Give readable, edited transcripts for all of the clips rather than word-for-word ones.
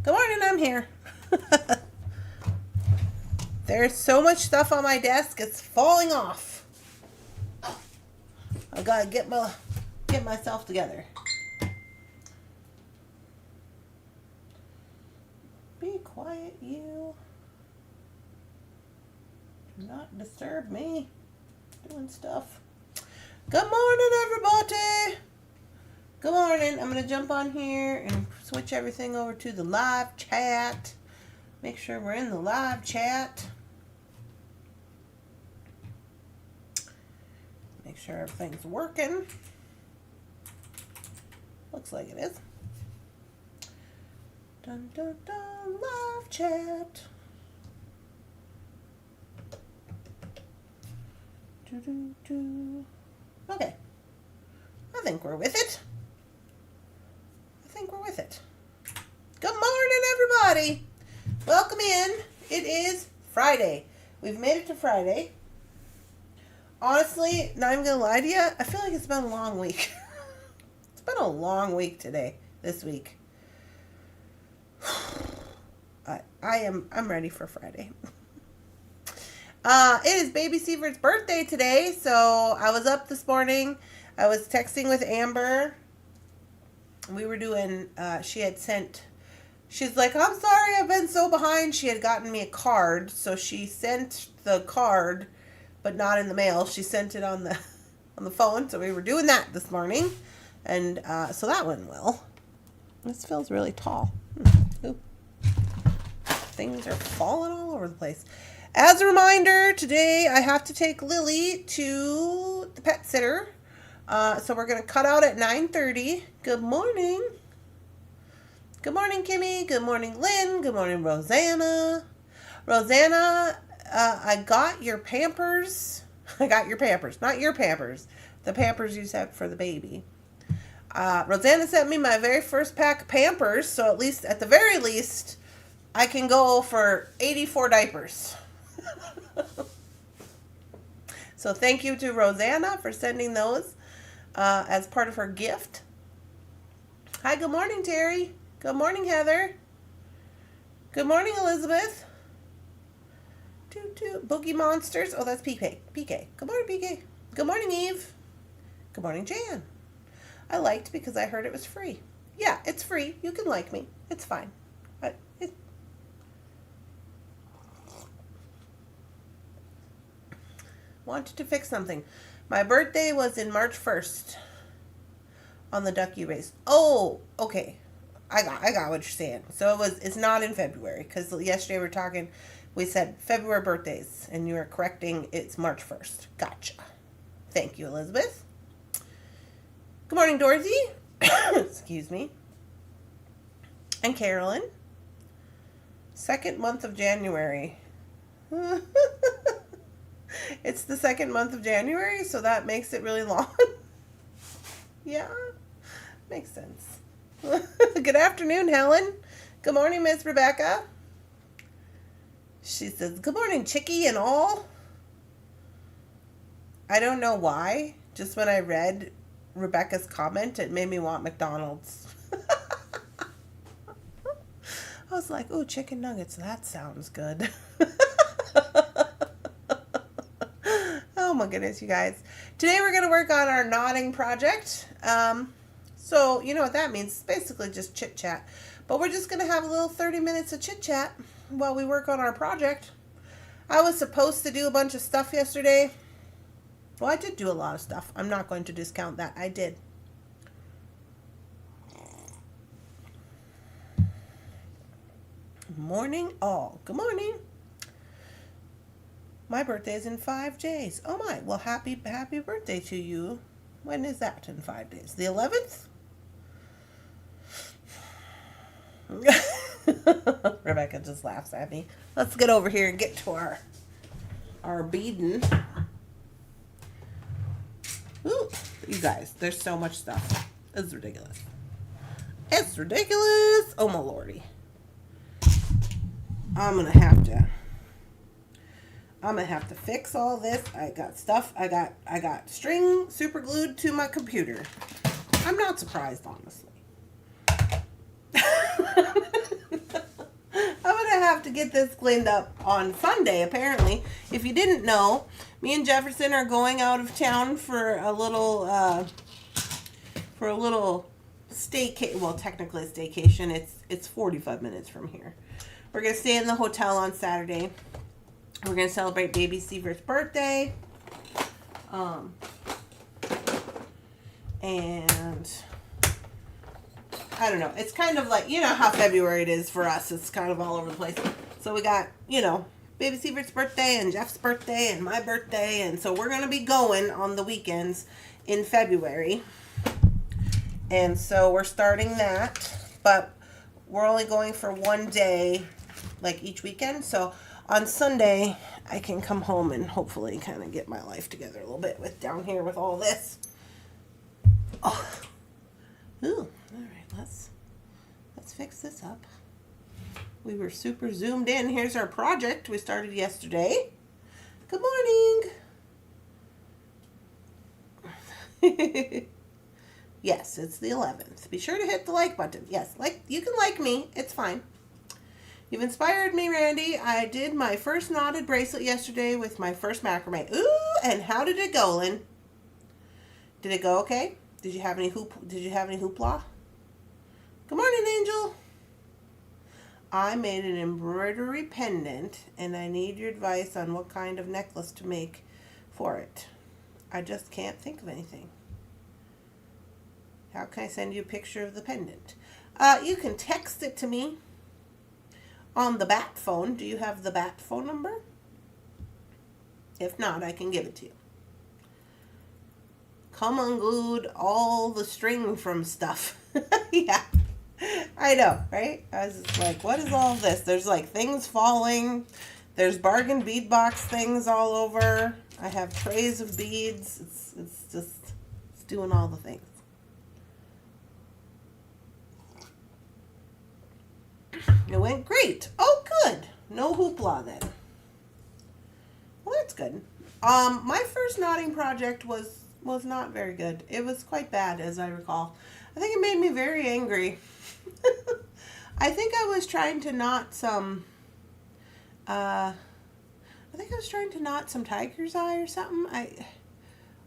Good morning, I'm here. There's so much stuff on my desk, it's falling off. I gotta get myself together. Be quiet, you. Do not disturb me. Doing stuff. Good morning, everybody. Good morning. I'm going to jump on here and switch everything over to the live chat. Make sure we're in the live chat. Make sure everything's working. Looks like it is. Dun, dun, dun, live chat. Do, do, do. Okay. I think we're with it. Good morning, everybody. Welcome in. It is Friday. We've made it to Friday. Honestly, not even gonna lie to you, I feel like it's been a long week. It's been a long week today, this week. I'm ready for Friday. It is Baby Sievert's birthday today, so I was up this morning. I was texting with Amber. We were doing, she's like, I'm sorry, I've been so behind. She had gotten me a card, so she sent the card, but not in the mail. She sent it on the phone, so we were doing that this morning, and so that went well. This feels really tall. Ooh. Things are falling all over the place. As a reminder, today I have to take Lilly to the pet sitter. So we're going to cut out at 9:30. Good morning. Good morning, Kimmy. Good morning, Lynn. Good morning, Rosanna. Rosanna, I got your Pampers. I got your Pampers. Not your Pampers. The Pampers you sent for the baby. Rosanna sent me my very first pack of Pampers. So at the very least, I can go for 84 diapers. So thank you to Rosanna for sending those. As part of her gift. Hi, good morning, Terry. Good morning, Heather. Good morning, Elizabeth. Boogie Monsters. Oh, that's PK. Good morning, PK. Good morning, Eve. Good morning, Jan. I liked because I heard it was free. Yeah, it's free. You can like me. It's fine. Wanted to fix something. My birthday was in March 1st on the duck you raised. Oh, okay. I got what you're saying. So it's not in February, because yesterday we said February birthdays, and you were correcting it's March 1st. Gotcha. Thank you, Elizabeth. Good morning, Dorothy. Excuse me. And Carolyn. Second month of January. It's the second month of January, so that makes it really long. Yeah, makes sense. Good afternoon, Helen. Good morning, Miss Rebecca. She says, good morning, Chickie and all. I don't know why. Just when I read Rebecca's comment, it made me want McDonald's. I was like, ooh, chicken nuggets. That sounds good. Oh my goodness, you guys. Today we're going to work on our knotting project. So you know what that means. It's basically just chit chat. But we're just going to have a little 30 minutes of chit chat while we work on our project. I was supposed to do a bunch of stuff yesterday. Well, I did do a lot of stuff. I'm not going to discount that. I did. Morning all. Good morning. My birthday is in 5 days. Oh my, well happy birthday to you. When is that in 5 days? The 11th? Rebecca just laughs at me. Let's get over here and get to our beading. Ooh, you guys, there's so much stuff. It's ridiculous. It's ridiculous. Oh my lordy. I'm gonna have to fix all this. I got stuff. I got string super glued to my computer. I'm not surprised, honestly. I'm gonna have to get this cleaned up on Sunday, apparently. If you didn't know, me and Jefferson are going out of town for a little staycation. Well, technically a staycation. It's 45 minutes from here. We're gonna stay in the hotel on Saturday. We're gonna celebrate baby Seaver's birthday. And I don't know. It's kind of like, you know how February it is for us. It's kind of all over the place. So we got, baby Seaver's birthday and Jeff's birthday and my birthday. And so we're going to be going on the weekends in February. And so we're starting that. But we're only going for one day, like each weekend. So on Sunday, I can come home and hopefully kind of get my life together a little bit with down here with all this. Oh. Ooh. All right, let's fix this up. We were super zoomed in. Here's our project we started yesterday. Good morning. Yes, it's the 11th. Be sure to hit the like button. Yes, you can like me. It's fine. You've inspired me, Randy. I did my first knotted bracelet yesterday with my first macrame. Ooh, and how did it go, Lynn? Did it go okay? Did you have any hoopla? Good morning, Angel. I made an embroidery pendant, and I need your advice on what kind of necklace to make for it. I just can't think of anything. How can I send you a picture of the pendant? You can text it to me on the bat phone. Do you have the bat phone number? If not, I can give it to you. Come unglued all the string from stuff. Yeah, I know, right? I was just like, what is all this? There's like things falling. There's bargain bead box things all over. I have trays of beads. It's doing all the things. It went great. Oh, good. No hoopla then. Well, that's good. My first knotting project was not very good. It was quite bad, as I recall. I think it made me very angry. I think I was trying to knot some tiger's eye or something. I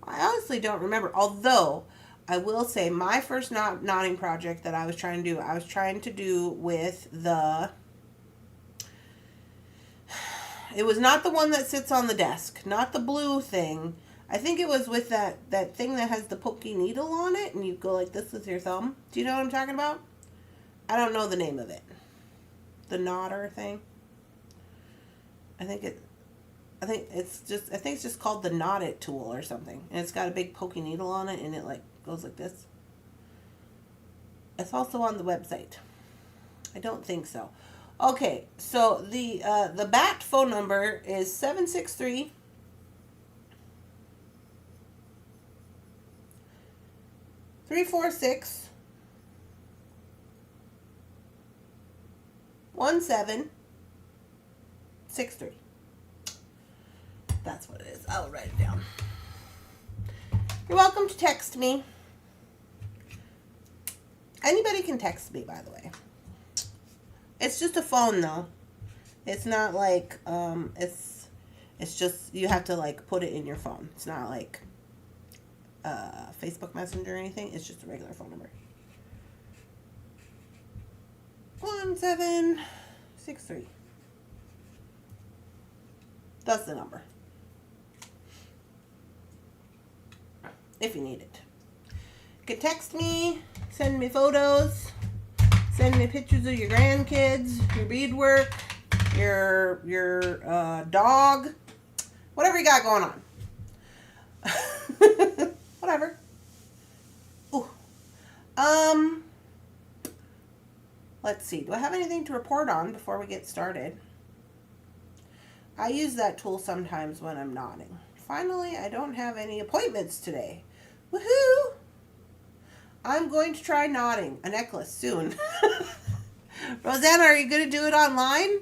honestly don't remember. Although I will say my first knotting project that I was trying to do with it was not the one that sits on the desk, not the blue thing. I think it was with that thing that has the pokey needle on it, and you go like this with your thumb. Do you know what I'm talking about? I don't know the name of it. The knotter thing. I think it's just called the Knot It tool or something, and it's got a big pokey needle on it, and it like goes like this. It's also on the website. I don't think so. Okay, so the BAT phone number is 763 346 1763. That's what it is. I'll write it down. You're welcome to text me. Anybody can text me, by the way. It's just a phone, though. It's not like it's just you have to like put it in your phone. It's not like Facebook Messenger or anything. It's just a regular phone number. 1763. That's the number. If you need it. You can text me, send me photos, send me pictures of your grandkids, your beadwork, your dog, whatever you got going on. Whatever. Ooh. Let's see. Do I have anything to report on before we get started? I use that tool sometimes when I'm knotting. Finally, I don't have any appointments today. Woohoo! I'm going to try knotting a necklace soon. Rosanna, are you going to do it online?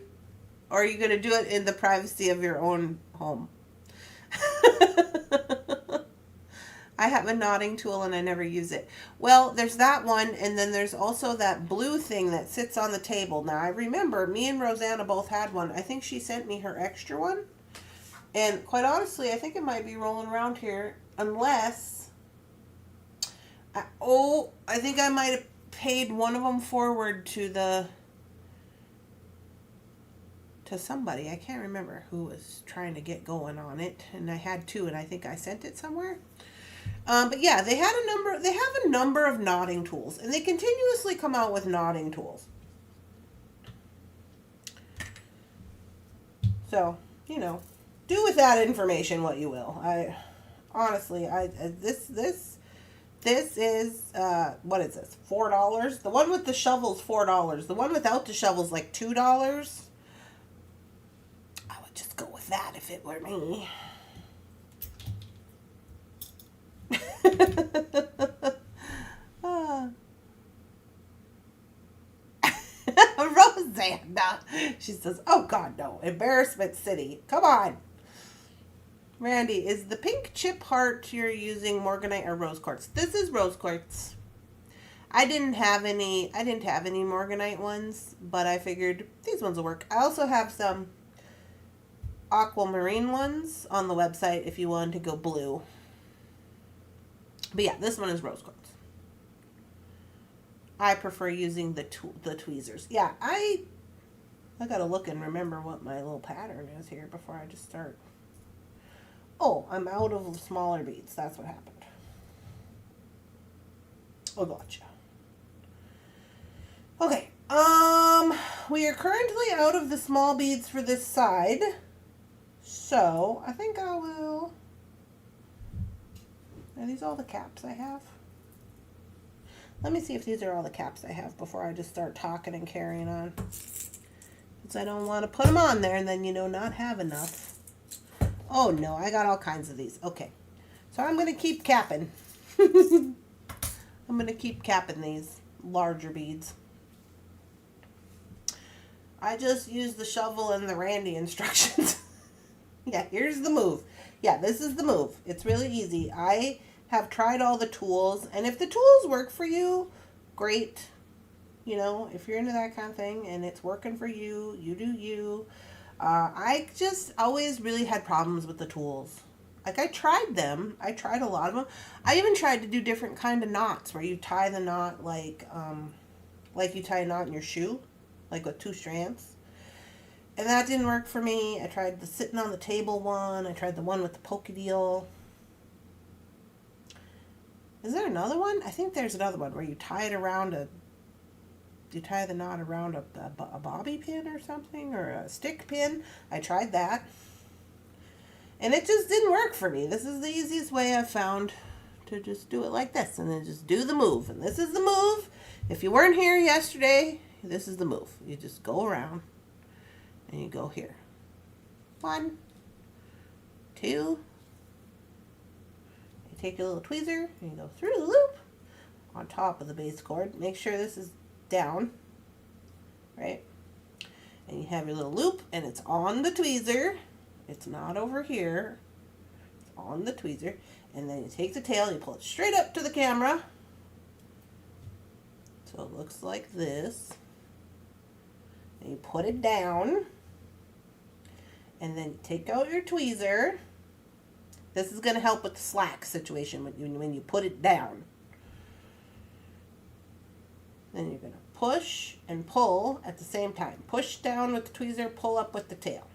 Or are you going to do it in the privacy of your own home? I have a knotting tool and I never use it. Well, there's that one, and then there's also that blue thing that sits on the table. Now, I remember me and Rosanna both had one. I think she sent me her extra one. And quite honestly, I think it might be rolling around here, unless... I think I might have paid one of them forward to somebody. I can't remember who was trying to get going on it, and I had two, and I think I sent it somewhere. But yeah, they have a number of knotting tools, and they continuously come out with knotting tools. So, do with that information what you will. This is, what is this, $4? The one with the shovel's $4. The one without the shovel's like $2. I would just go with that if it were me. Rosanna, she says, oh God, no, Embarrassment City, come on. Randy, is the pink chip heart you're using Morganite or rose quartz? This is rose quartz. I didn't have any Morganite ones, but I figured these ones will work. I also have some aquamarine ones on the website if you wanted to go blue. But yeah, this one is rose quartz. I prefer using the tweezers. Yeah, I gotta look and remember what my little pattern is here before I just start. Oh, I'm out of smaller beads. That's what happened. Oh, gotcha. Okay. We are currently out of the small beads for this side. So, I think I will... Are these all the caps I have? Let me see if these are all the caps I have before I just start talking and carrying on. Because I don't want to put them on there and then, not have enough. Oh no, I got all kinds of these. Okay. So I'm going to keep capping. I'm going to keep capping these larger beads. I just used the shovel and the Randy instructions. Yeah, here's the move. Yeah, this is the move. It's really easy. I have tried all the tools, and if the tools work for you, great. If you're into that kind of thing and it's working for you, you do you. I just always really had problems with the tools. Like, I tried them. I tried a lot of them. I even tried to do different kind of knots where you tie the knot like you tie a knot in your shoe, like with 2 strands. And that didn't work for me. I tried the sitting on the table one. I tried the one with the pokey deal. Is there another one? I think there's another one where you tie it around you tie the knot around a bobby pin or something, or a stick pin. I tried that. And it just didn't work for me. This is the easiest way I've found to just do it like this. And then just do the move. And this is the move. If you weren't here yesterday, this is the move. You just go around and you go here. 1, 2. You take your little tweezer and you go through the loop on top of the base cord. Make sure this is down, right? And you have your little loop, and it's on the tweezer. It's not over here. It's on the tweezer. And then you take the tail, you pull it straight up to the camera. So it looks like this. And you put it down. And then you take out your tweezer. This is going to help with the slack situation when you put it down. Then you're going to push and pull at the same time. Push down with the tweezer, pull up with the tail.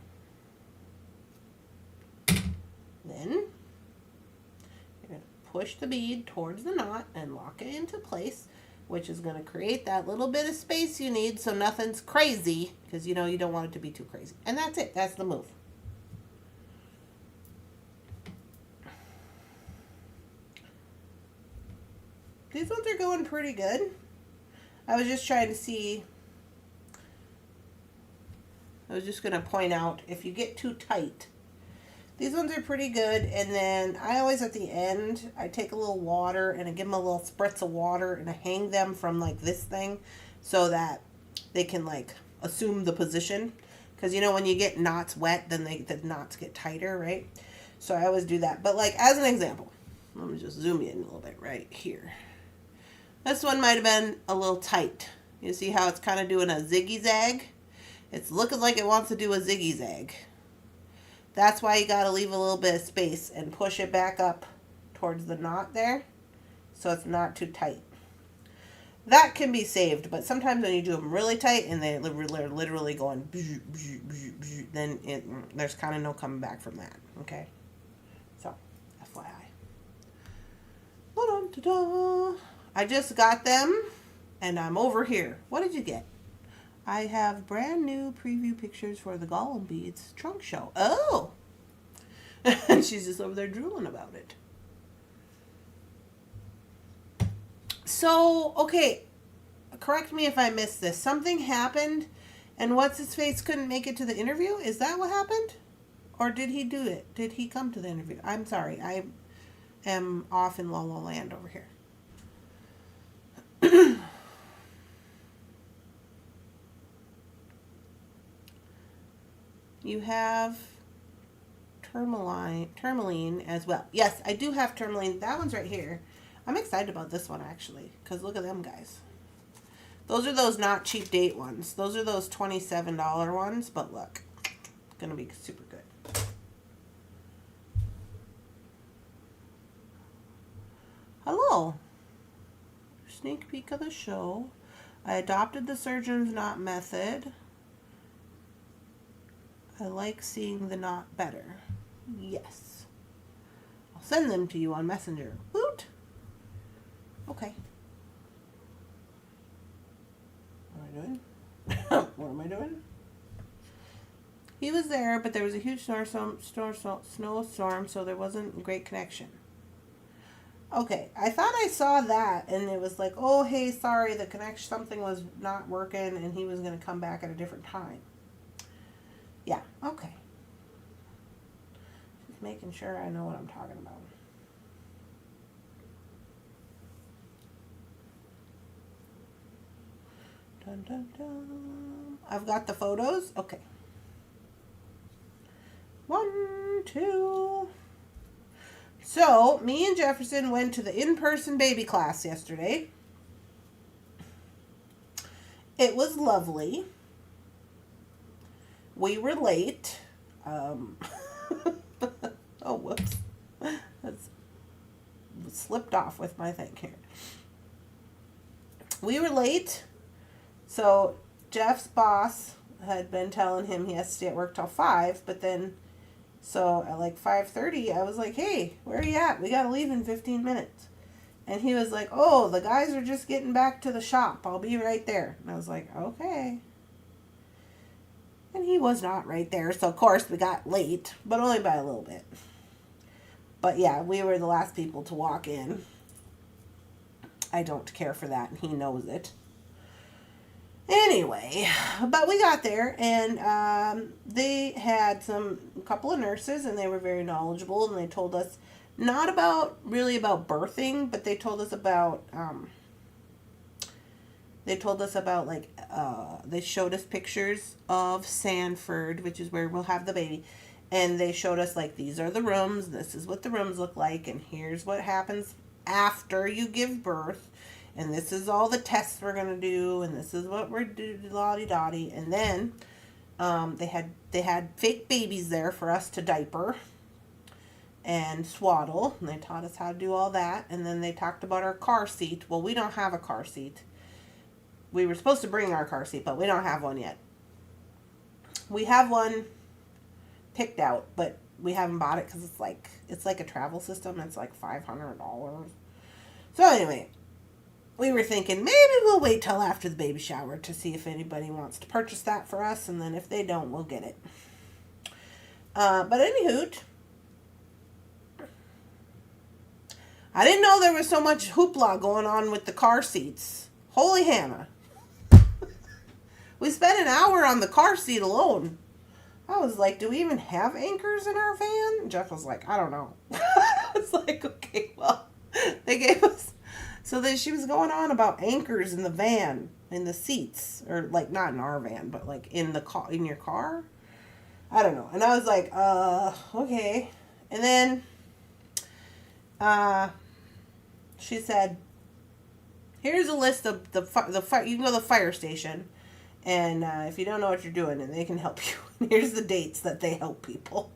Then you're going to push the bead towards the knot and lock it into place, which is going to create that little bit of space you need so nothing's crazy, because you don't want it to be too crazy. And that's it. That's the move. These ones are going pretty good. I was just trying to see, I was just going to point out, if you get too tight, these ones are pretty good. And then I always, at the end, I take a little water and I give them a little spritz of water and I hang them from like this thing so that they can like assume the position. Because when you get knots wet, then the knots get tighter, right? So I always do that. But like, as an example, Let me just zoom in a little bit right here. This one might have been a little tight. You see how it's kind of doing a ziggy-zag? It's looking like it wants to do a ziggy-zag. That's why you got to leave a little bit of space and push it back up towards the knot there so it's not too tight. That can be saved, but sometimes when you do them really tight and they're literally going, then there's kind of no coming back from that, okay? So, FYI. I just got them, and I'm over here. What did you get? I have brand new preview pictures for the Gollum Beads trunk show. Oh! And she's just over there drooling about it. So, okay, correct me if I missed this. Something happened and what's-his-face couldn't make it to the interview? Is that what happened? Or did he do it? Did he come to the interview? I'm sorry. I am off in La La Land over here. You have tourmaline as well. Yes, I do have tourmaline. That one's right here. I'm excited about this one, actually, because look at them, guys. Those are those not cheap date ones. Those are those $27 ones, but look, it's going to be super good. Hello. Sneak peek of the show. I adopted the surgeon's knot method. I like seeing the knot better. Yes. I'll send them to you on Messenger. Woot! Okay. What am I doing? What am I doing? He was there, but there was a huge snowstorm, so there wasn't a great connection. Okay, I thought I saw that, and it was like, oh, hey, sorry, the connection, something was not working, and he was going to come back at a different time. Yeah, okay. Just making sure I know what I'm talking about. Dun, dun, dun. I've got the photos. Okay. 1, 2. So, me and Jefferson went to the in-person baby class yesterday. It was lovely. We were late. Oh, whoops. That's slipped off with my thing here. We were late. So, Jeff's boss had been telling him he has to stay at work till 5, but then, so at like 5:30, I was like, hey, where are you at? We got to leave in 15 minutes. And he was like, oh, the guys are just getting back to the shop. I'll be right there. And I was like, okay. And he was not right there. So, of course, we got late, but only by a little bit. But, yeah, we were the last people to walk in. I don't care for that, and he knows it. Anyway, but we got there, and they had a couple of nurses, and they were very knowledgeable, and they told us not about birthing, but they told us about they showed us pictures of Sanford, which is where we'll have the baby, and they showed us like, these are the rooms, this is what the rooms look like, and here's what happens after you give birth. And this is all the tests we're going to do, and this is what we're doing, la-di-da-di. And then they had fake babies there for us to diaper and swaddle, and they taught us how to do all that. And then they talked about our car seat. Well, we don't have a car seat. We were supposed to bring our car seat, but we don't have one yet. We have one picked out, but we haven't bought it because it's like a travel system. It's like $500. So anyway, we were thinking maybe we'll wait till after the baby shower to see if anybody wants to purchase that for us, and then if they don't, we'll get it. But anywho, I didn't know there was so much hoopla going on with the car seats. Holy Hannah. We spent an hour on the car seat alone. I was like, do we even have anchors in our van? Jeff was like, I don't know. I was like, okay, well, they gave us... So then she was going on about anchors in the van, in the seats, or like not in our van, but like in the car, in your car. I don't know. And I was like, okay. And then she said, here's a list of the you can go to the fire station, and if you don't know what you're doing, and they can help you. Here's the dates that they help people.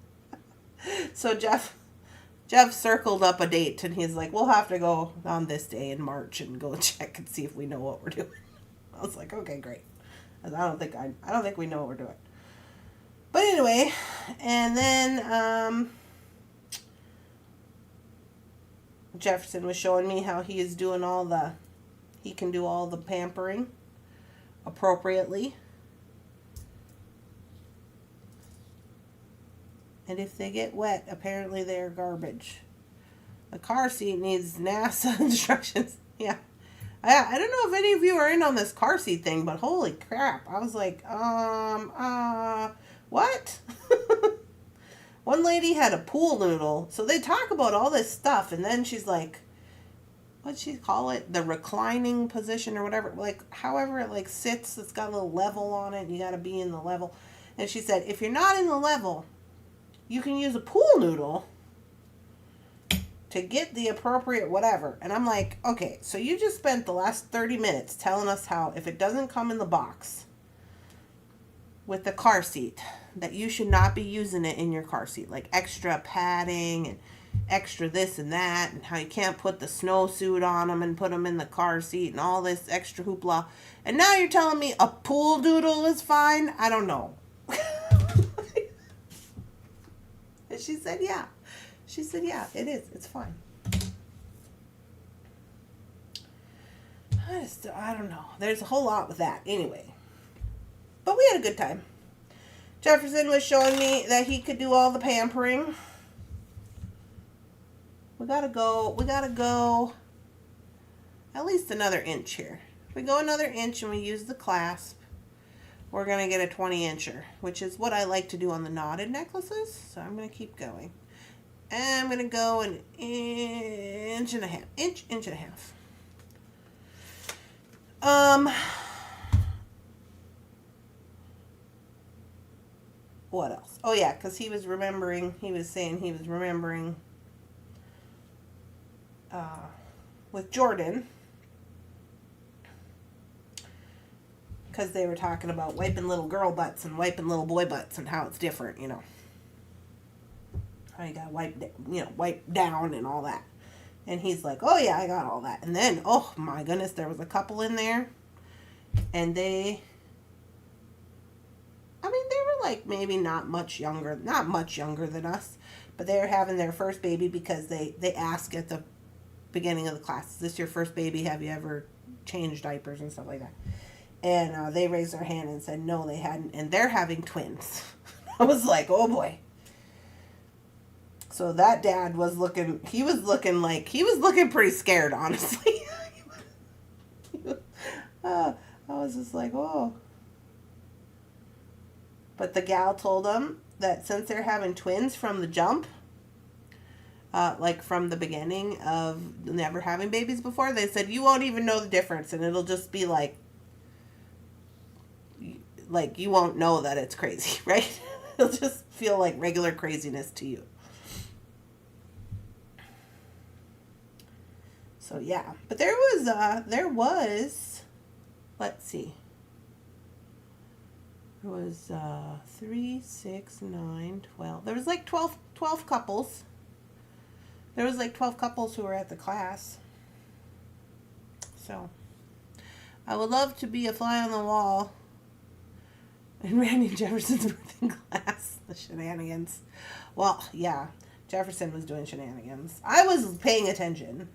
So Jeff circled up a date, and he's like, we'll have to go on this day in March and go check and see if we know what we're doing. I was like, okay, great. I don't think we know what we're doing. But anyway, and then Jefferson was showing me how he is doing he can do all the pampering appropriately. And if they get wet, apparently they're garbage. The car seat needs NASA instructions. Yeah. I don't know if any of you are in on this car seat thing, but holy crap. I was like, what? One lady had a pool noodle. So they talk about all this stuff, and then she's like, what'd she call it? The reclining position or whatever. Like, however it like sits, it's got a little level on it, and you got to be in the level. And she said, if you're not in the level, you can use a pool noodle to get the appropriate whatever. And I'm like, okay, so you just spent the last 30 minutes telling us how if it doesn't come in the box with the car seat, that you should not be using it in your car seat. Like extra padding and extra this and that, and how you can't put the snowsuit on them and put them in the car seat and all this extra hoopla. And now you're telling me a pool noodle is fine? I don't know. And she said, yeah. She said, yeah, it is. It's fine. I don't know. There's a whole lot with that. Anyway. But we had a good time. Jefferson was showing me that he could do all the pampering. We gotta go at least another inch here. If we go another inch and we use the clasp, we're going to get a 20-incher, which is what I like to do on the knotted necklaces. So I'm going to keep going. And I'm going to go an inch and a half. Inch and a half. What else? Oh, yeah, because he was saying he was remembering with Jordan, because they were talking about wiping little girl butts and wiping little boy butts and how it's different, you know. How you gotta wipe down and all that. And he's like, oh yeah, I got all that. And then, oh my goodness, there was a couple in there, and they were like maybe not much younger than us, but they were having their first baby because they ask at the beginning of the class, is this your first baby? Have you ever changed diapers and stuff like that? And they raised their hand and said no, they hadn't, and they're having twins. I was like, oh boy. So that dad was looking pretty scared, honestly. I was just like, oh. But the gal told them that since they're having twins from the jump, like from the beginning of never having babies before, they said you won't even know the difference, and it'll just be like you won't know that it's crazy, right? It'll just feel like regular craziness to you. So yeah, but there was, let's see. There was 3, 6, 9, 12. There was like 12 couples. There was like 12 couples who were at the class. So I would love to be a fly on the wall in Randy Jefferson's birthing class. The shenanigans. Well, yeah, Jefferson was doing shenanigans. I was paying attention.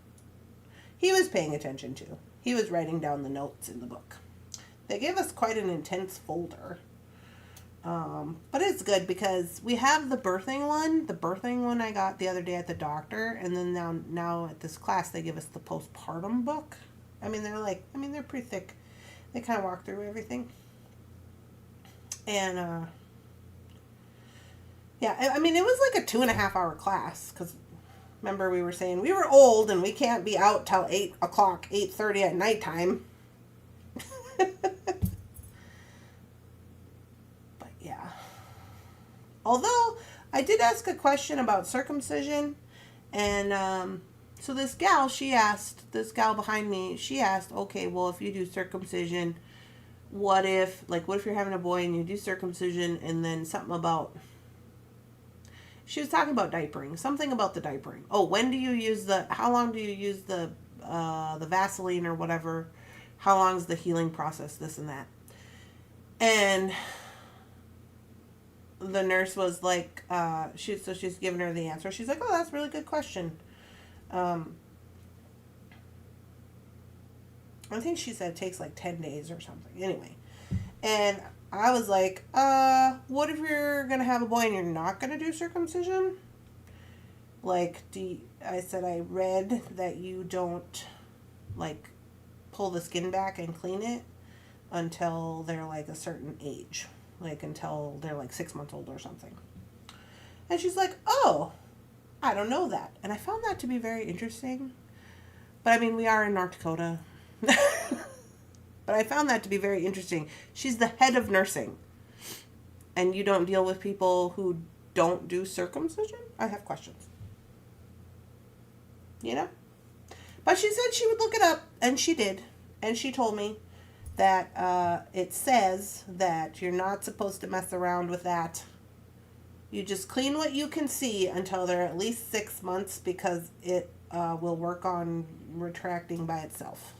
He was paying attention too. He was writing down the notes in the book. They gave us quite an intense folder. But it's good because we have the birthing one. The birthing one I got the other day at the doctor. And then now at this class, they give us the postpartum book. I mean, they're pretty thick. They kind of walk through everything. And, yeah, I mean, it was like a 2.5-hour class. Because, remember, we were saying we were old and we can't be out till 8 o'clock, 8:30 at nighttime. But, yeah. Although, I did ask a question about circumcision. And, So this gal behind me, she asked, okay, well, if you do circumcision, what if you're having a boy and you do circumcision and then something about, she was talking about diapering, something about the diapering. Oh, how long do you use the Vaseline or whatever? How long is the healing process, this and that? And the nurse was like, she's giving her the answer. She's like, oh, that's a really good question. I think she said it takes like 10 days or something. Anyway. And I was like, what if you're going to have a boy and you're not going to do circumcision? Like, I said, I read that you don't, like, pull the skin back and clean it until they're like a certain age. Like, until they're like 6 months old or something. And she's like, oh, I don't know that. And I found that to be very interesting. But I mean, we are in North Dakota. But I found that to be very interesting. She's the head of nursing. And you don't deal with people who don't do circumcision? I have questions. You know? But she said she would look it up. And she did. And she told me that it says that you're not supposed to mess around with that. You just clean what you can see until they're at least 6 months, because it will work on retracting by itself.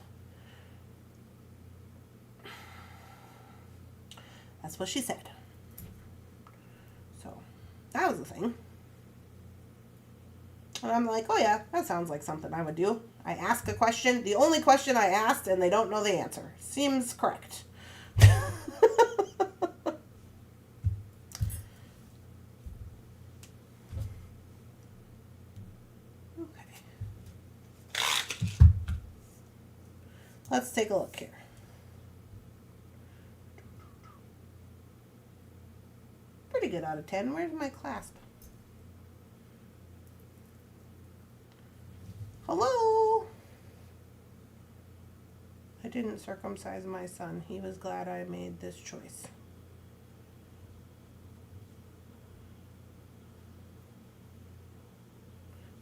That's what she said. So, that was the thing. And I'm like, oh yeah, that sounds like something I would do. I ask a question, the only question I asked, and they don't know the answer. Seems correct. Okay. Let's take a look here. Pretty good out of 10. Where's my clasp? Hello? I didn't circumcise my son. He was glad I made this choice.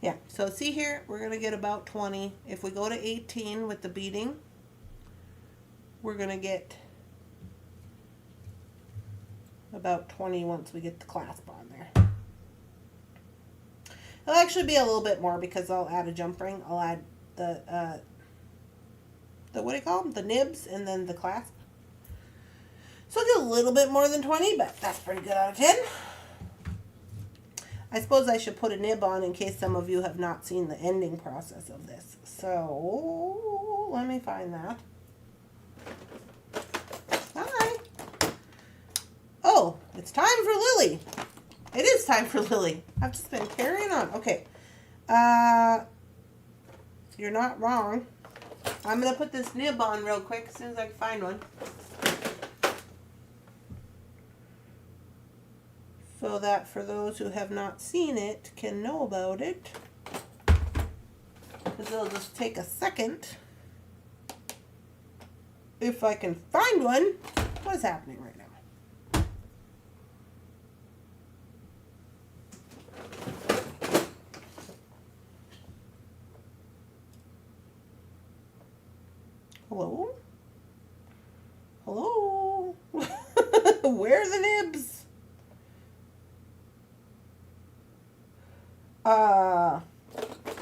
Yeah, so see here, we're going to get about 20. If we go to 18 with the beading, we're going to get about 20 once we get the clasp on there. It'll actually be a little bit more because I'll add a jump ring. I'll add the what do you call them? The nibs and then the clasp. So I'll get a little bit more than 20, but that's pretty good out of 10. I suppose I should put a nib on in case some of you have not seen the ending process of this. So let me find that. Hi. Oh, it's time for Lilly. It is time for Lilly. I've just been carrying on. Okay. You're not wrong. I'm going to put this nib on real quick as soon as I can find one. So that for those who have not seen it can know about it. Because it'll just take a second. If I can find one. What is happening right now? Hello? Hello? Where are the nibs?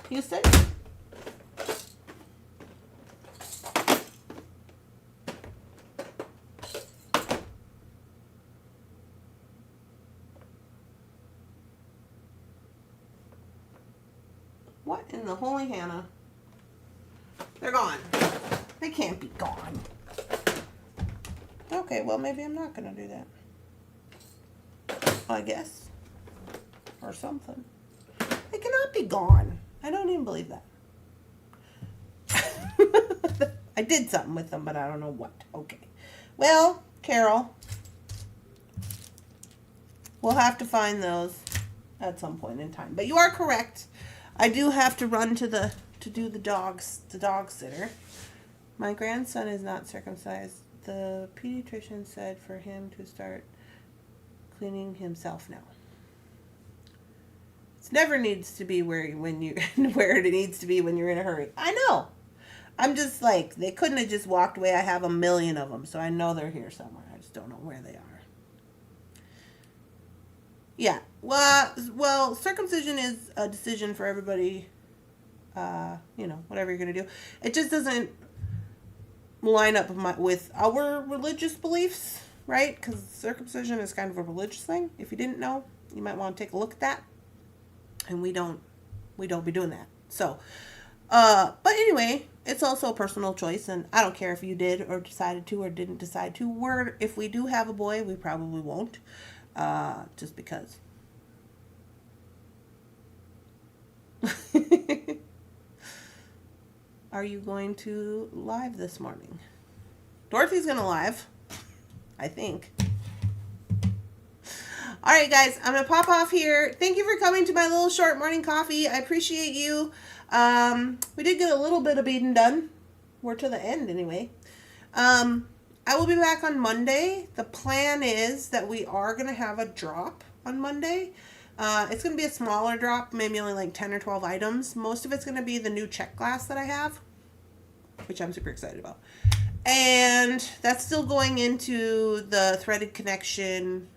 Houston? What in the holy Hannah? They're gone. They can't be gone. Okay, well, maybe I'm not going to do that. I guess. Or something. They cannot be gone. I don't even believe that. I did something with them, but I don't know what. Okay. Well, Carol, we'll have to find those at some point in time. But you are correct. I do have to run to do the dog sitter. My grandson is not circumcised. The pediatrician said for him to start cleaning himself now. It's never needs to be where where it needs to be when you're in a hurry. I know. I'm just like, they couldn't have just walked away. I have a million of them, so I know they're here somewhere. I just don't know where they are. Yeah. Well, circumcision is a decision for everybody. Whatever you're gonna do. It just doesn't line up with our religious beliefs, right? Because circumcision is kind of a religious thing. If you didn't know, you might want to take a look at that. And we don't be doing that. So, but anyway, it's also a personal choice, and I don't care if you did or decided to or didn't decide to. If we do have a boy, we probably won't, just because. Are you going to live this morning? Dorothy's going to live, I think. All right, guys, I'm going to pop off here. Thank you for coming to my little short morning coffee. I appreciate you. We did get a little bit of beading done. We're to the end anyway. I will be back on Monday. The plan is that we are going to have a drop on Monday. It's going to be a smaller drop, maybe only like 10 or 12 items. Most of it's going to be the new check glass that I have, which I'm super excited about. And that's still going into the threaded connection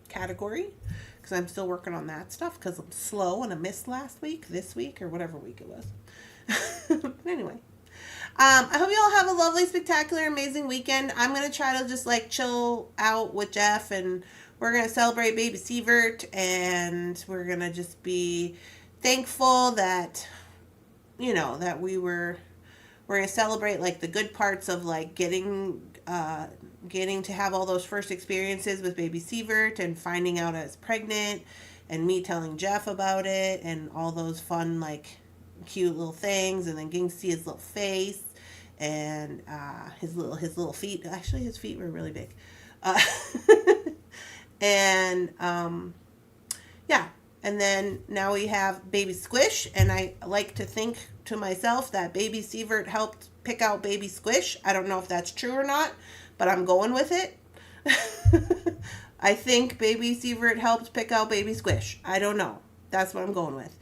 category, because I'm still working on that stuff because I'm slow and I missed this week, or whatever week it was. But anyway, I hope you all have a lovely, spectacular, amazing weekend. I'm going to try to just like chill out with Jeff, and we're going to celebrate baby Sievert, and we're going to just be thankful that, that we're going to celebrate like the good parts of like getting to have all those first experiences with baby Sievert, and finding out I was pregnant, and me telling Jeff about it, and all those fun, like, cute little things, and then getting to see his little face, and his little feet. Actually, his feet were really big. And yeah, and then now we have baby Squish, and I like to think to myself that baby Sievert helped pick out baby Squish. I don't know if that's true or not, but I'm going with it. I think baby Sievert helped pick out baby Squish. I don't know. That's what I'm going with.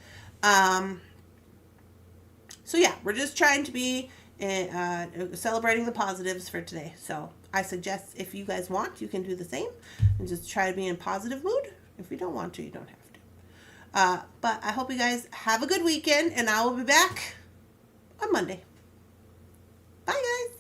So yeah, we're just trying to be celebrating the positives for today. So I suggest, if you guys want, you can do the same and just try to be in positive mood. If you don't want to, you don't have to. But I hope you guys have a good weekend, and I will be back on Monday. Bye, guys.